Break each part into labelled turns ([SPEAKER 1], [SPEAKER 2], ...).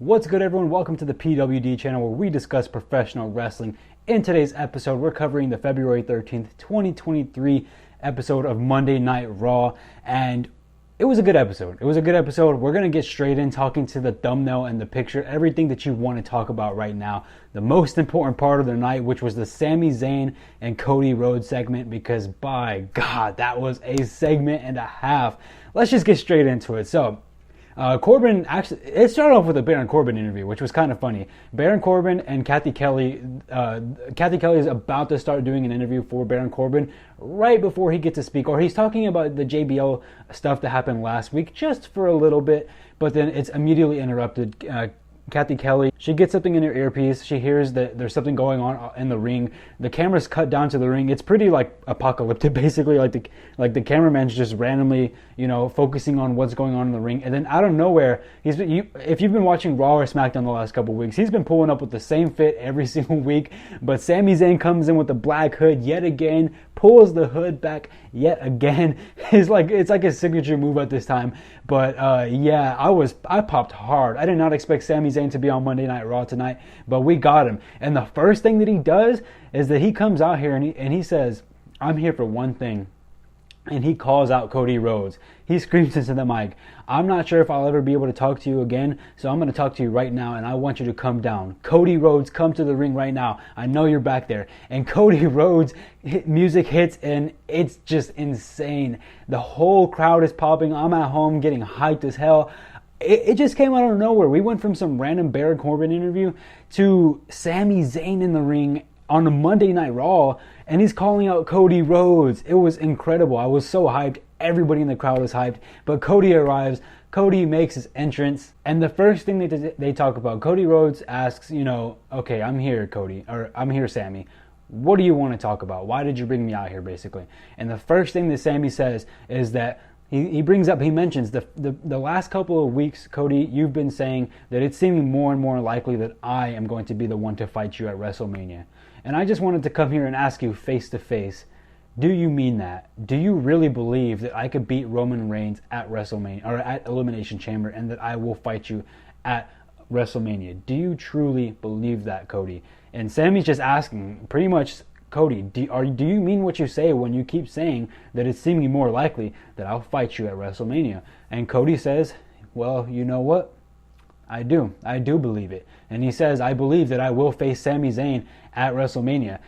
[SPEAKER 1] What's good, everyone? Welcome to the PWD channel, where we discuss professional wrestling. In today's episode, we're covering the February 13th, 2023 episode of Monday Night Raw, and it was a good episode. We're going to get straight in talking to the thumbnail and the picture, everything that you want to talk about right now. The most important part of the night, which was the Sami Zayn and Cody Rhodes segment, because by God, that was a segment and a half. Let's just get straight into it. So, Corbin, actually, it started off with a Baron Corbin interview, which was kind of funny. Baron Corbin and Kathy Kelly is about to start doing an interview for Baron Corbin right before he gets to speak, or he's talking about the JBL stuff that happened last week just for a little bit, but then it's immediately interrupted. Kathy Kelly, she gets something in her earpiece. She hears that there's something going on in the ring. The camera's cut down to the ring. It's pretty like apocalyptic, basically. Like the cameraman's just randomly, focusing on what's going on in the ring. And then out of nowhere, if you've been watching Raw or SmackDown the last couple of weeks, he's been pulling up with the same fit every single week. But Sami Zayn comes in with the black hood yet again, pulls the hood back yet again. It's like his signature move at this time. But yeah, I popped hard. I did not expect Sami Zayn to be on Monday Night Raw tonight, but we got him. And the first thing that he does is that he comes out here and he says, "I'm here for one thing." And he calls out Cody Rhodes. He screams into the mic, "I'm not sure if I'll ever be able to talk to you again, so I'm going to talk to you right now, and I want you to come down. Cody Rhodes, come to the ring right now. I know you're back there." And Cody Rhodes' music hits, and it's just insane. The whole crowd is popping. I'm at home getting hyped as hell. It just came out of nowhere. We went from some random Baron Corbin interview to Sami Zayn in the ring on a Monday Night Raw, and he's calling out Cody Rhodes. It was incredible. I was so hyped. Everybody in the crowd was hyped. But Cody arrives. Cody makes his entrance, and the first thing that they talk about, Cody Rhodes asks, "Okay, I'm here, Cody, or I'm here, Sami. What do you want to talk about? Why did you bring me out here, basically?" And the first thing that Sami says is that he mentions the last couple of weeks, Cody, you've been saying that it's seeming more and more likely that I am going to be the one to fight you at WrestleMania. And I just wanted to come here and ask you face to face, do you mean that? Do you really believe that I could beat Roman Reigns at WrestleMania or at Elimination Chamber, and that I will fight you at WrestleMania? Do you truly believe that, Cody? And Sami's just asking, pretty much, Cody, do you mean what you say when you keep saying that it's seeming more likely that I'll fight you at WrestleMania? And Cody says, "Well, you know what? I do believe it." And he says, "I believe that I will face Sami Zayn at WrestleMania."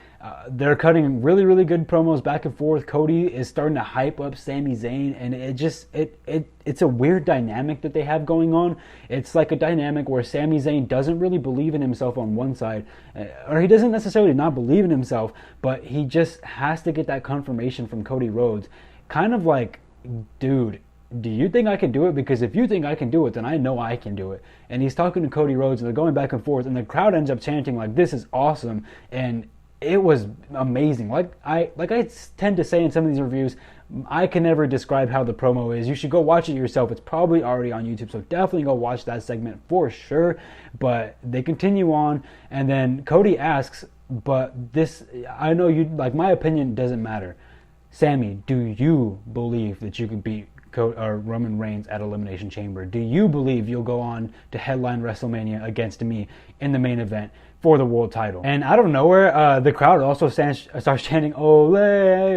[SPEAKER 1] They're cutting really, really good promos back and forth. Cody is starting to hype up Sami Zayn, and it's a weird dynamic that they have going on. It's like a dynamic where Sami Zayn doesn't really believe in himself on one side, or he doesn't necessarily not believe in himself, but he just has to get that confirmation from Cody Rhodes. Kind of like, dude, do you think I can do it? Because if you think I can do it, then I know I can do it. And he's talking to Cody Rhodes, and they're going back and forth, and the crowd ends up chanting like, "This is awesome." And it was amazing. Like I tend to say in some of these reviews, I can never describe how the promo is. You should go watch it yourself. It's probably already on YouTube, so definitely go watch that segment for sure. But they continue on, and then Cody asks, "But this, I know you, like, my opinion doesn't matter. Sami, do you believe that you can beat Roman Reigns at Elimination Chamber? Do you believe you'll go on to headline WrestleMania against me in the main event for the world title?" And out of nowhere, the crowd also starts chanting, "Ole,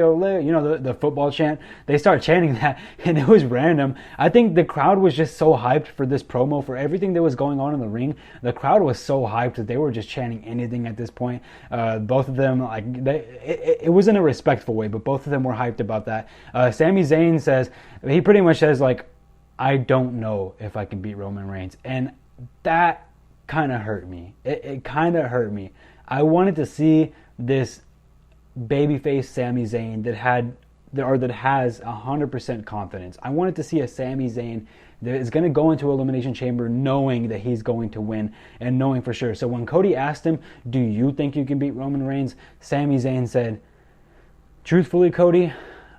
[SPEAKER 1] ole," the football chant. They start chanting that, and it was random. I think the crowd was just so hyped for this promo, for everything that was going on in the ring. The crowd was so hyped that they were just chanting anything at this point. Both of them, it was in a respectful way, but both of them were hyped about that. Sami Zayn says, he pretty much says, like, "I don't know if I can beat Roman Reigns." And that kind of hurt me. It kind of hurt me. I wanted to see this babyface Sami Zayn that has 100% confidence. I wanted to see a Sami Zayn that is going to go into Elimination Chamber knowing that he's going to win, and knowing for sure. So when Cody asked him, "Do you think you can beat Roman Reigns?" Sami Zayn said, "Truthfully, Cody,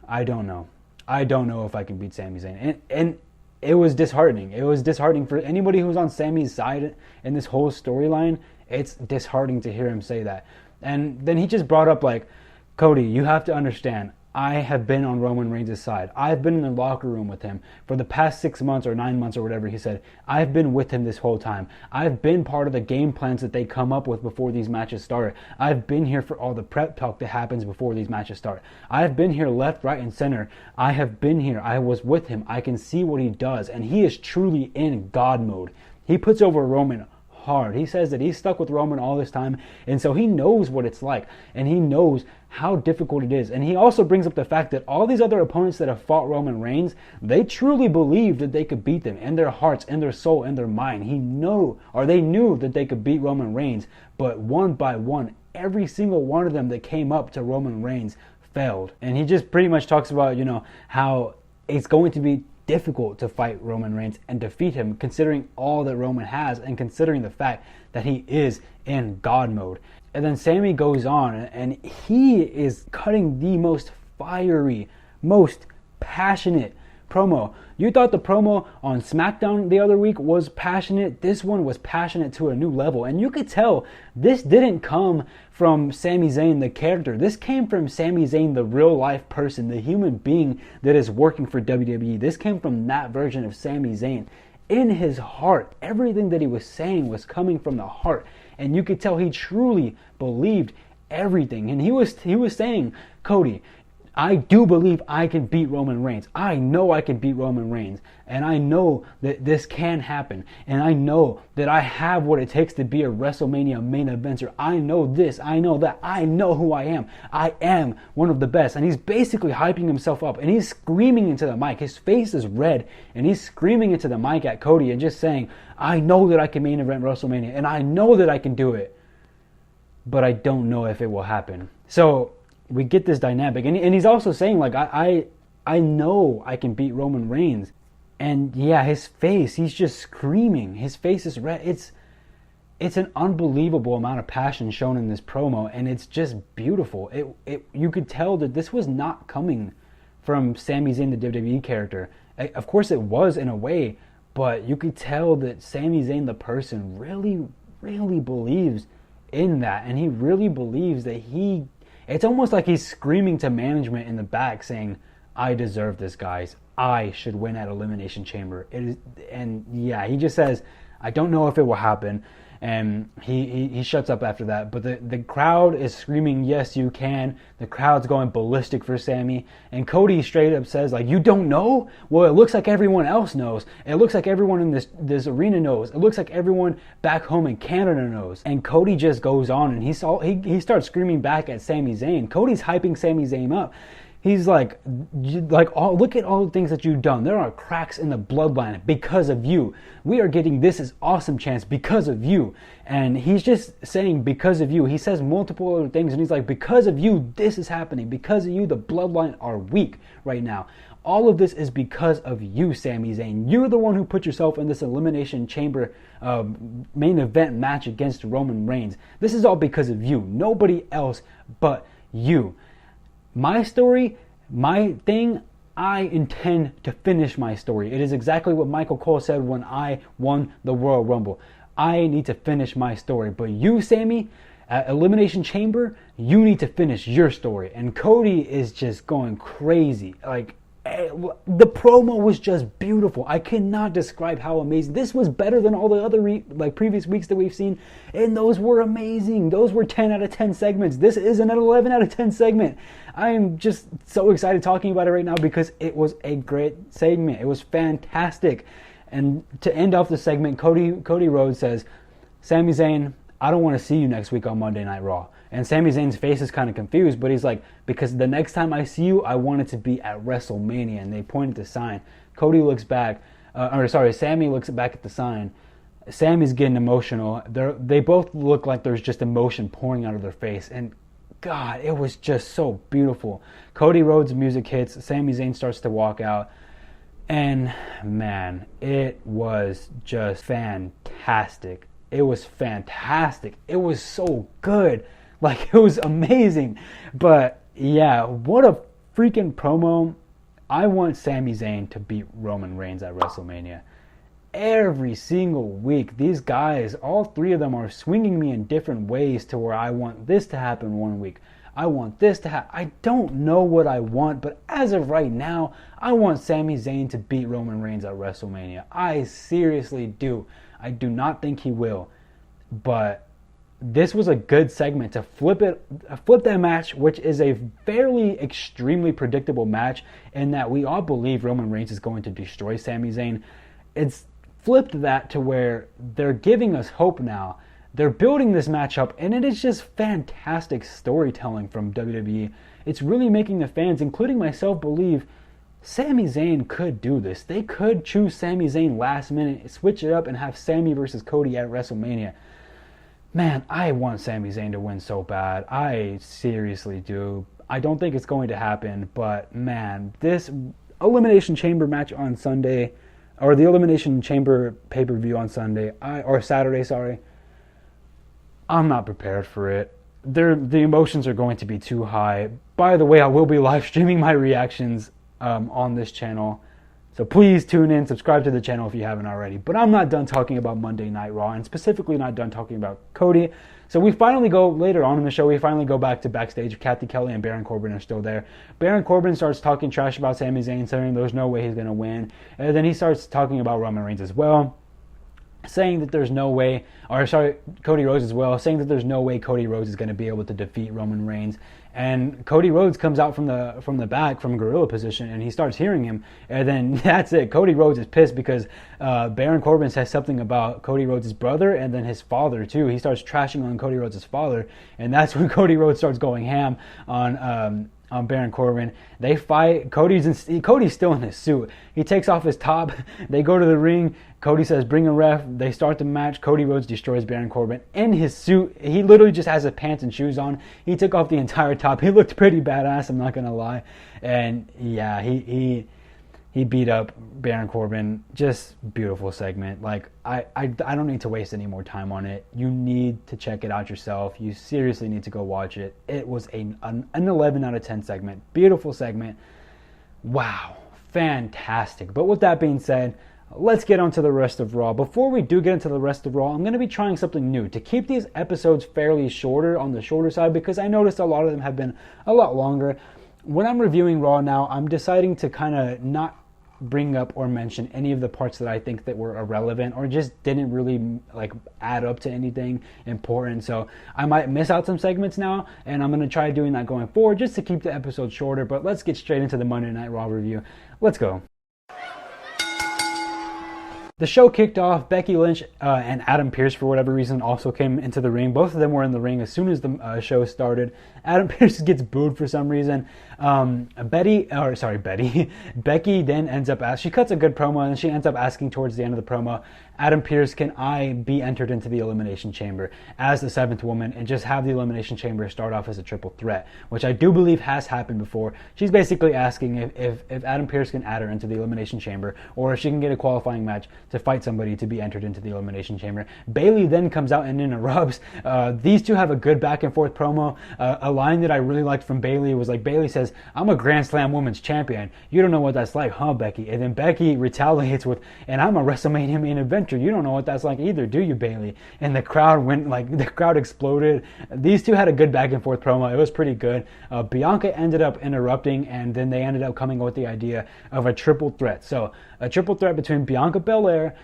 [SPEAKER 1] I don't know. I don't know if I can beat Sami Zayn." And it was disheartening. It was disheartening for anybody who's on Sami's side in this whole storyline. It's disheartening to hear him say that. And then he just brought up, like, "Cody, you have to understand, I have been on Roman Reigns' side. I've been in the locker room with him for the past 6 months or 9 months or whatever he said. I've been with him this whole time. I've been part of the game plans that they come up with before these matches start. I've been here for all the prep talk that happens before these matches start. I've been here left, right, and center. I have been here. I was with him. I can see what he does, and he is truly in God mode. He puts over Roman hard. He says that he's stuck with Roman all this time, and so he knows what it's like, and he knows how difficult it is. And he also brings up the fact that all these other opponents that have fought Roman Reigns, they truly believed that they could beat them in their hearts, in their soul, in their mind. They knew that they could beat Roman Reigns, but one by one, every single one of them that came up to Roman Reigns failed. And he just pretty much talks about, how it's going to be difficult to fight Roman Reigns and defeat him, considering all that Roman has and considering the fact that he is in God mode. And then Sami goes on, and he is cutting the most fiery, most passionate promo. You thought the promo on SmackDown the other week was passionate. This one was passionate to a new level. And you could tell this didn't come from Sami Zayn, the character. This came from Sami Zayn, the real life person, the human being that is working for WWE. This came from that version of Sami Zayn. In his heart, everything that he was saying was coming from the heart. And you could tell he truly believed everything. And he was saying, Cody, I do believe I can beat Roman Reigns. I know I can beat Roman Reigns. And I know that this can happen. And I know that I have what it takes to be a WrestleMania main eventer. I know this. I know that. I know who I am. I am one of the best. And he's basically hyping himself up. And he's screaming into the mic. His face is red. And he's screaming into the mic at Cody and just saying, I know that I can main event WrestleMania. And I know that I can do it. But I don't know if it will happen. So we get this dynamic, and he's also saying, like, I know I can beat Roman Reigns. And yeah, his face, he's just screaming. His face is red. It's an unbelievable amount of passion shown in this promo, and it's just beautiful. You could tell that this was not coming from Sami Zayn, the WWE character. Of course it was in a way, but you could tell that Sami Zayn, the person, really, really believes in that, and he really believes that it's almost like he's screaming to management in the back saying, I deserve this, guys. I should win at Elimination Chamber. He just says, I don't know if it will happen. And he shuts up after that. But the crowd is screaming, yes, you can. The crowd's going ballistic for Sami. And Cody straight up says, like, you don't know? Well, it looks like everyone else knows. It looks like everyone in this arena knows. It looks like everyone back home in Canada knows. And Cody just goes on, and he starts screaming back at Sami Zayn. Cody's hyping Sami Zayn up. He's like, look at all the things that you've done. There are cracks in the bloodline because of you. We are getting this awesome chance because of you. And he's just saying because of you. He says multiple other things, and he's like, because of you, this is happening. Because of you, the bloodline are weak right now. All of this is because of you, Sami Zayn. You're the one who put yourself in this Elimination Chamber main event match against Roman Reigns. This is all because of you. Nobody else but you. My story, my thing, I intend to finish my story. It is exactly what Michael Cole said when I won the Royal Rumble. I need to finish my story. But you, Sami, at Elimination Chamber, you need to finish your story. And Cody is just going crazy. Like, the promo was just beautiful. I cannot describe how amazing. This was better than all the other previous weeks that we've seen, and those were amazing. Those were 10 out of 10 segments. This is an 11 out of 10 segment. I am just so excited talking about it right now because it was a great segment. It was fantastic. And to end off the segment, Cody Rhodes says, Sami Zayn, I don't want to see you next week on Monday Night Raw. And Sami Zayn's face is kind of confused, but he's like, because the next time I see you, I want it to be at WrestleMania. And they pointed to the sign. Sami looks back at the sign. Sami's getting emotional. They both look like there's just emotion pouring out of their face. And God, it was just so beautiful. Cody Rhodes' music hits. Sami Zayn starts to walk out. And man, it was just fantastic. It was fantastic. It was so good. Like, it was amazing. But yeah, what a freaking promo. I want Sami Zayn to beat Roman Reigns at WrestleMania. Every single week, these guys, all three of them are swinging me in different ways to where I want this to happen one week. I want this to happen. I don't know what I want, but as of right now, I want Sami Zayn to beat Roman Reigns at WrestleMania. I seriously do. I do not think he will, but this was a good segment to flip that match, which is a fairly extremely predictable match in that we all believe Roman Reigns is going to destroy Sami Zayn. It's flipped that to where they're giving us hope now. They're building this match up, and it is just fantastic storytelling from WWE. It's really making the fans, including myself, believe Sami Zayn could do this. They could choose Sami Zayn last minute, switch it up, and have Sami versus Cody at WrestleMania. Man, I want Sami Zayn to win so bad. I seriously do. I don't think it's going to happen, but man, this Elimination Chamber match on Sunday, or the Elimination Chamber pay-per-view on Sunday, or Saturday, sorry, I'm not prepared for it. The emotions are going to be too high. By the way, I will be live streaming my reactions on this channel. So please tune in, subscribe to the channel if you haven't already. But I'm not done talking about Monday Night Raw, and specifically not done talking about Cody. So we finally go, later on in the show, we finally go back to backstage. Kathy Kelly and Baron Corbin are still there. Baron Corbin starts talking trash about Sami Zayn, saying there's no way he's going to win. And then he starts talking about Roman Reigns as well, saying that there's no way, Cody Rhodes as well, saying that there's no way Cody Rhodes is going to be able to defeat Roman Reigns. And Cody Rhodes comes out from the back, from gorilla position, and he starts hearing him. And then that's it. Cody Rhodes is pissed because Baron Corbin says something about Cody Rhodes' brother and then his father too. He starts trashing on Cody Rhodes' father, and that's when Cody Rhodes starts going ham on Baron Corbin. They fight. Cody's still in his suit. He takes off his top. They go to the ring. Cody says, bring a ref. They start the match. Cody Rhodes destroys Baron Corbin in his suit. He literally just has his pants and shoes on. He took off the entire top. He looked pretty badass, I'm not going to lie. And yeah, he beat up Baron Corbin. Just beautiful segment. Like, I don't need to waste any more time on it. You need to check it out yourself. You seriously need to go watch it. It was an 11 out of 10 segment. Beautiful segment. Wow. Fantastic. But with that being said, let's get on to the rest of Raw. Before we do get into the rest of Raw, I'm going to be trying something new to keep these episodes fairly shorter, on the shorter side, because I noticed a lot of them have been a lot longer. When I'm reviewing Raw now, I'm deciding to kind of not bring up or mention any of the parts that I think that were irrelevant or just didn't really like add up to anything important. So I might miss out some segments now, and I'm going to try doing that going forward just to keep the episode shorter. But let's get straight into the Monday Night Raw review. Let's go. The show kicked off. Becky Lynch and Adam Pearce, for whatever reason, also came into the ring. Both of them were in the ring as soon as the show started. Adam Pearce gets booed for some reason. Becky then ends up she cuts a good promo, and she ends up asking towards the end of the promo, Adam Pearce, can I be entered into the Elimination Chamber as the 7th woman and just have the Elimination Chamber start off as a triple threat, which I do believe has happened before. She's basically asking if Adam Pearce can add her into the Elimination Chamber, or if she can get a qualifying match to fight somebody to be entered into the Elimination Chamber. Bayley then comes out and interrupts. These two have a good back and forth promo. A line that I really liked from Bayley was like, Bayley says, I'm a Grand Slam Women's Champion. You don't know what that's like, huh, Becky? And then Becky retaliates with, and I'm a WrestleMania main eventer. You don't know what that's like either, do you, Bayley? And the crowd exploded. These two had a good back and forth promo. It was pretty good. Bianca ended up interrupting, and then they ended up coming up with the idea of a triple threat. So a triple threat between Bianca Belair,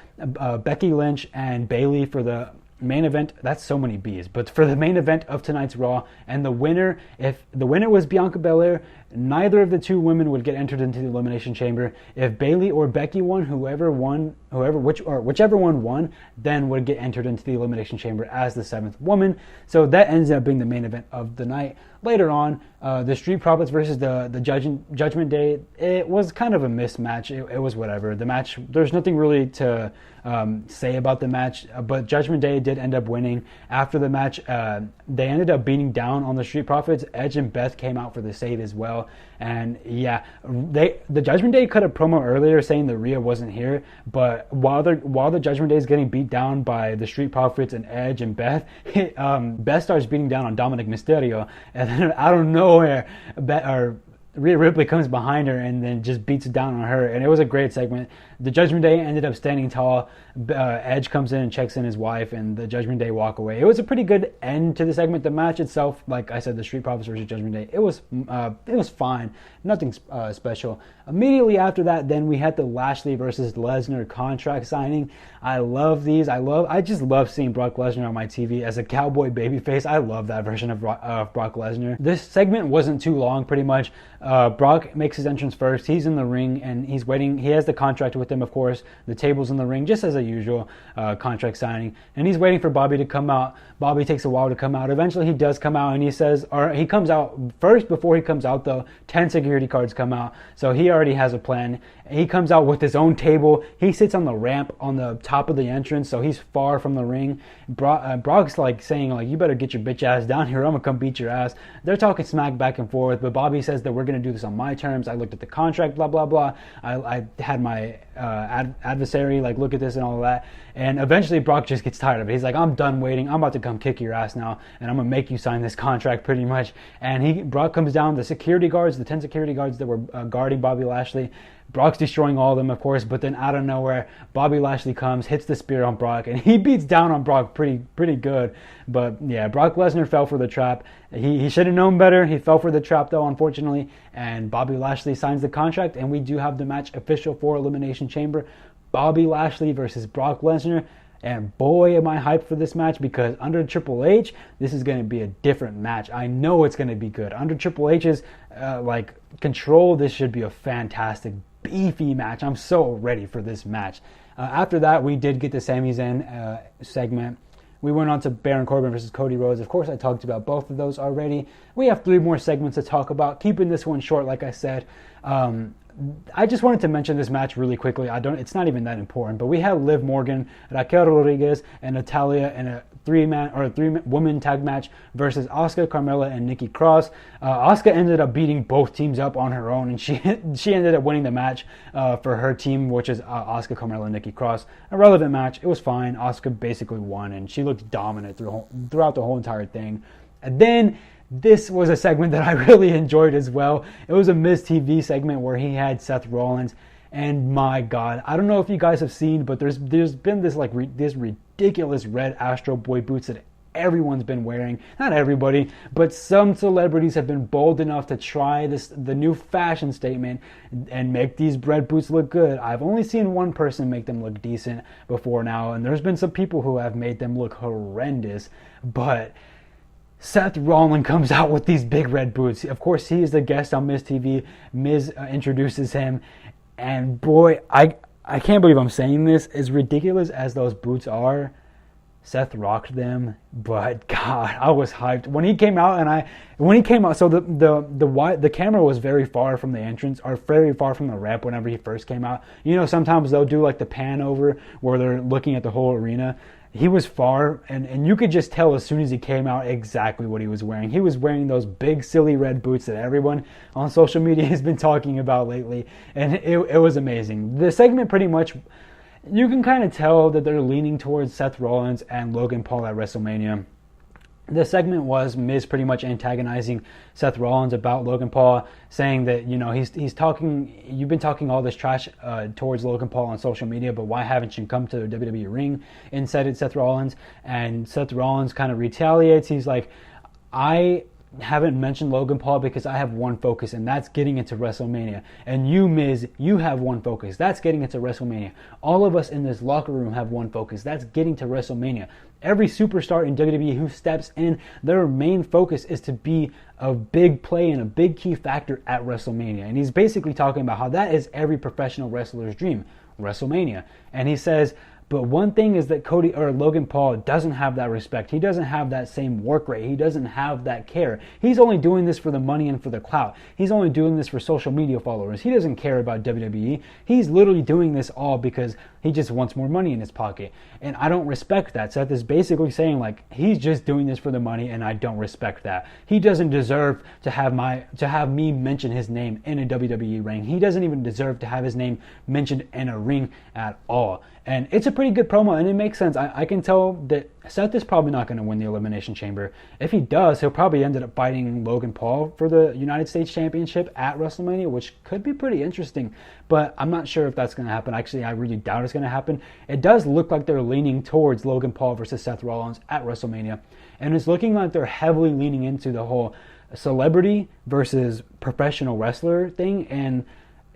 [SPEAKER 1] Becky Lynch, and Bayley for the main event. That's so many B's, but for the main event of tonight's Raw. And the winner, if the winner was Bianca Belair, neither of the two women would get entered into the Elimination Chamber. If Bayley or Becky won, whichever one won, then would get entered into the Elimination Chamber as the 7th woman. So that ends up being the main event of the night. Later on, the Street Profits versus the Judgment Day. It was kind of a mismatch. It was whatever. The match, there's nothing really to say about the match, but Judgment Day did end up winning. After the match, they ended up beating down on the Street Profits. Edge and Beth came out for the save as well. And yeah, the Judgment Day cut a promo earlier saying that Rhea wasn't here, but while the Judgment Day is getting beat down by the Street Profits and Edge and Beth, Beth starts beating down on Dominic Mysterio, and then out of nowhere, Rhea Ripley comes behind her and then just beats down on her, and it was a great segment. The Judgment Day ended up standing tall. Edge comes in and checks in his wife, and the Judgment Day walk away. It was a pretty good end to the segment. The match itself, like I said, the Street Profits versus Judgment Day, it was fine, nothing special. Immediately after that, then we had the Lashley versus Lesnar contract signing. I love these. I just love seeing Brock Lesnar on my TV as a cowboy babyface. I love that version of Brock Lesnar. This segment wasn't too long, pretty much. Brock makes his entrance first. He's in the ring and he's waiting. He has the contract with him, of course. The table's in the ring, just as a usual contract signing. And he's waiting for Bobby to come out. Bobby takes a while to come out. Eventually, he does come out, and he says, or he comes out first. Before he comes out, though, 10 security guards come out. So he already has a plan. He comes out with his own table. He sits on the ramp on the top of the entrance, so he's far from the ring. Brock's like saying, like, you better get your bitch ass down here. I'm gonna come beat your ass. They're talking smack back and forth, but Bobby says that we're gonna do this on my terms. I looked at the contract, blah blah blah. I had my adversary like look at this and all of that. And eventually Brock just gets tired of it. He's like, I'm done waiting. I'm about to come kick your ass now, and I'm gonna make you sign this contract pretty much. And Brock comes down. The security guards, the 10 security guards that were guarding Bobby Lashley, Brock's destroying all of them, of course, but then out of nowhere, Bobby Lashley comes, hits the spear on Brock, and he beats down on Brock pretty good. But yeah, Brock Lesnar fell for the trap. He should have known better. He fell for the trap, though, unfortunately, and Bobby Lashley signs the contract, and we do have the match official for Elimination Chamber. Bobby Lashley versus Brock Lesnar. And boy, am I hyped for this match, because under Triple H, this is going to be a different match. I know it's going to be good. Under Triple H's control, this should be a fantastic, beefy match. I'm so ready for this match. After that, we did get the Sami ZAYN segment. We went on to Baron Corbin versus Cody Rhodes. Of course, I talked about both of those already. We have 3 more segments to talk about, keeping this one short, like I said. I just wanted to mention this match really quickly. It's not even that important, but we have Liv Morgan, Raquel Rodriguez, and Natalya in a 3-woman tag match versus Asuka, Carmella, and Nikki Cross. Asuka ended up beating both teams up on her own, and she ended up winning the match for her team, which is Asuka, Carmella, and Nikki Cross. A relevant match. It was fine. Asuka basically won, and she looked dominant throughout the whole entire thing. And then this was a segment that I really enjoyed as well. It was a Miz TV segment where he had Seth Rollins, and my God, I don't know if you guys have seen, but there's been this this ridiculous red Astro Boy boots that everyone's been wearing. Not everybody, but some celebrities have been bold enough to try the new fashion statement and make these red boots look good. I've only seen one person make them look decent before now, and there's been some people who have made them look horrendous, but Seth Rollins comes out with these big red boots. Of course, he is the guest on Miz TV. Miz introduces him, and boy, I can't believe I'm saying this. As ridiculous as those boots are, Seth rocked them. But God, I was hyped when he came out. So the camera was very far from the entrance, or very far from the ramp whenever he first came out. You know, sometimes they'll do like the pan over where they're looking at the whole arena. He was far, and you could just tell as soon as he came out exactly what he was wearing. He was wearing those big, silly red boots that everyone on social media has been talking about lately, and it was amazing. The segment pretty much, you can kind of tell that they're leaning towards Seth Rollins and Logan Paul at WrestleMania. The segment was Miz pretty much antagonizing Seth Rollins about Logan Paul, saying that, you know, he's talking, you've been talking all this trash towards Logan Paul on social media, but why haven't you come to the WWE ring? Incited Seth Rollins, and Seth Rollins kind of retaliates. He's like, I haven't mentioned Logan Paul because I have one focus, and that's getting into WrestleMania. And you, Miz, you have one focus. That's getting into WrestleMania. All of us in this locker room have one focus. That's getting to WrestleMania. Every superstar in WWE who steps in, their main focus is to be a big play and a big key factor at WrestleMania. And he's basically talking about how that is every professional wrestler's dream, WrestleMania. And he says, but one thing is that Logan Paul doesn't have that respect. He doesn't have that same work rate. He doesn't have that care. He's only doing this for the money and for the clout. He's only doing this for social media followers. He doesn't care about WWE. He's literally doing this all because he just wants more money in his pocket. And I don't respect that. Seth is basically saying, like, he's just doing this for the money, and I don't respect that. He doesn't deserve to have me mention his name in a WWE ring. He doesn't even deserve to have his name mentioned in a ring at all. And it's a pretty good promo, and it makes sense. I can tell that Seth is probably not going to win the Elimination Chamber. If he does, he'll probably end up fighting Logan Paul for the United States Championship at WrestleMania, which could be pretty interesting. But I'm not sure if that's going to happen. Actually, I really doubt it's going to happen. It does look like they're leaning towards Logan Paul versus Seth Rollins at WrestleMania. And it's looking like they're heavily leaning into the whole celebrity versus professional wrestler thing. And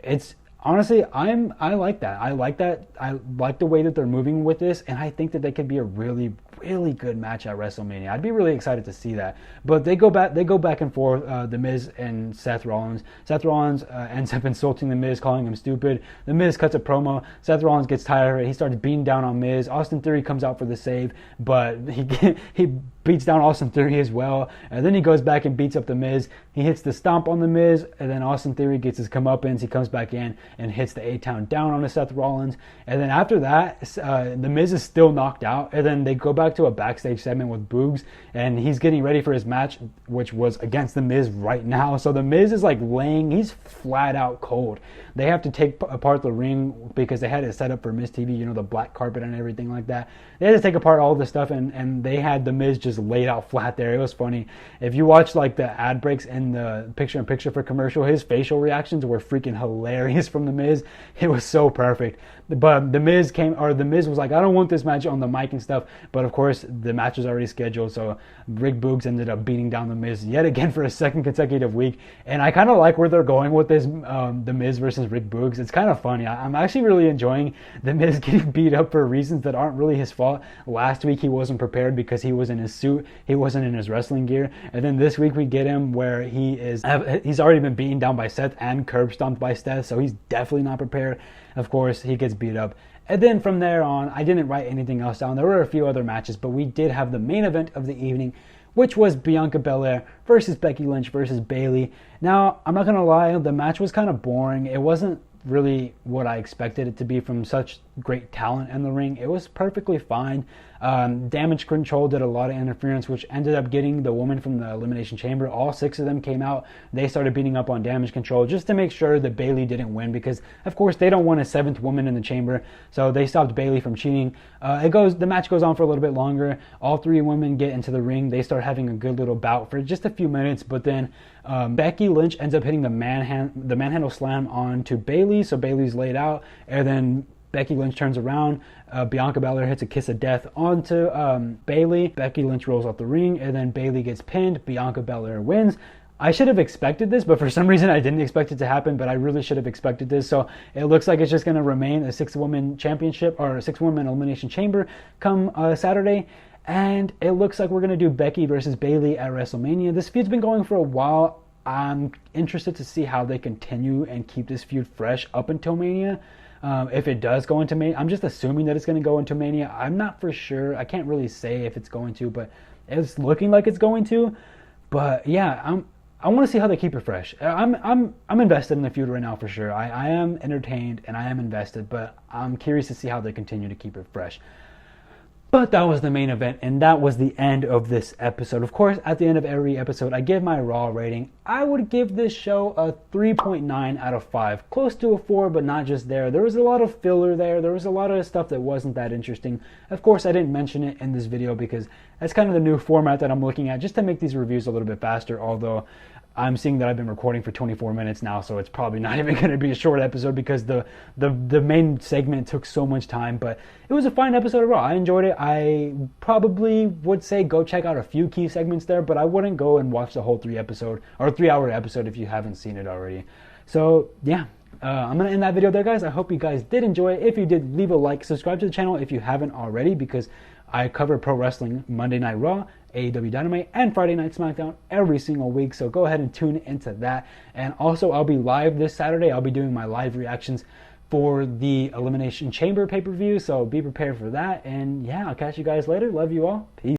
[SPEAKER 1] it's... honestly, I like that. I like the way that they're moving with this, and I think that they could be a really, really good match at WrestleMania. I'd be really excited to see that. But they go back and forth, The Miz and Seth Rollins. Seth Rollins ends up insulting The Miz, calling him stupid. The Miz cuts a promo. Seth Rollins gets tired of it. He starts beating down on Miz. Austin Theory comes out for the save, but he beats down Austin Theory as well. And then he goes back and beats up The Miz. He hits the stomp on The Miz, and then Austin Theory gets his comeuppance. He comes back in and hits the A-Town down on Seth Rollins. And then after that, The Miz is still knocked out. And then they go back to a backstage segment with Boogs, and he's getting ready for his match, which was against The Miz right now. So The Miz is like he's flat out cold. They have to take apart the ring because they had it set up for Miz TV, the black carpet and everything like that. They had to take apart all this stuff, and they had The Miz just laid out flat there. It was funny. If you watch like the ad breaks and the picture-in-picture for commercial, his facial reactions were freaking hilarious from The Miz. It was so perfect. But The Miz was like, I don't want this match on the mic and stuff. But of course, the match was already scheduled, so Rick Boogs ended up beating down The Miz yet again for a second consecutive week. And I kind of like where they're going with this, The Miz versus Rick Boogs. It's kind of funny. I'm actually really enjoying The Miz getting beat up for reasons that aren't really his fault. Last week he wasn't prepared because he was in his suit. He wasn't in his wrestling gear. And then this week we get him where he's already been beaten down by Seth and curb stomped by Seth, so he's definitely not prepared. Of course, he gets beat up. And then from there on, I didn't write anything else down. There were a few other matches, but we did have the main event of the evening, which was Bianca Belair versus Becky Lynch versus Bayley. Now, I'm not going to lie, the match was kind of boring. It wasn't really what I expected it to be from such great talent in the ring. It was perfectly fine. Damage Control did a lot of interference, which ended up getting the woman from the Elimination Chamber. All 6 of them came out. They started beating up on Damage Control just to make sure that Bayley didn't win, because of course they don't want a 7th woman in the chamber, so they stopped Bayley from cheating. The match goes on for a little bit longer. All 3 women get into the ring. They start having a good little bout for just a few minutes, but then Becky Lynch ends up hitting the manhandle slam onto Bayley, so Bayley's laid out, and then Becky Lynch turns around. Bianca Belair hits a kiss of death onto Bayley. Becky Lynch rolls off the ring, and then Bayley gets pinned. Bianca Belair wins. I should have expected this, but for some reason I didn't expect it to happen, but I really should have expected this. So it looks like it's just going to remain a 6-woman championship, or a 6-woman elimination chamber come Saturday. And it looks like we're going to do Becky versus Bayley at WrestleMania. This feud's been going for a while. I'm interested to see how they continue and keep this feud fresh up until Mania. If it does go into Mania, I'm just assuming that it's going to go into Mania. I'm not for sure. I can't really say if it's going to, but it's looking like it's going to. But yeah, I want to see how they keep it fresh. I'm invested in the feud right now for sure. I am entertained and I am invested, but I'm curious to see how they continue to keep it fresh. But that was the main event, and that was the end of this episode. Of course, at the end of every episode, I give my Raw rating. I would give this show a 3.9 out of 5. Close to a 4, but not just there. There was a lot of filler there. There was a lot of stuff that wasn't that interesting. Of course, I didn't mention it in this video because that's kind of the new format that I'm looking at, just to make these reviews a little bit faster, although I'm seeing that I've been recording for 24 minutes now, so it's probably not even going to be a short episode because the main segment took so much time. But it was a fine episode of Raw. I enjoyed it. I probably would say go check out a few key segments there, but I wouldn't go and watch the whole 3-hour episode if you haven't seen it already. So yeah, I'm going to end that video there, guys. I hope you guys did enjoy it. If you did, leave a like, subscribe to the channel if you haven't already, because I cover pro wrestling Monday Night Raw, AEW Dynamite, and Friday Night SmackDown every single week, so go ahead and tune into that. And also, I'll be live this Saturday. I'll be doing my live reactions for the Elimination Chamber pay-per-view, so be prepared for that. And yeah, I'll catch you guys later. Love you all. Peace.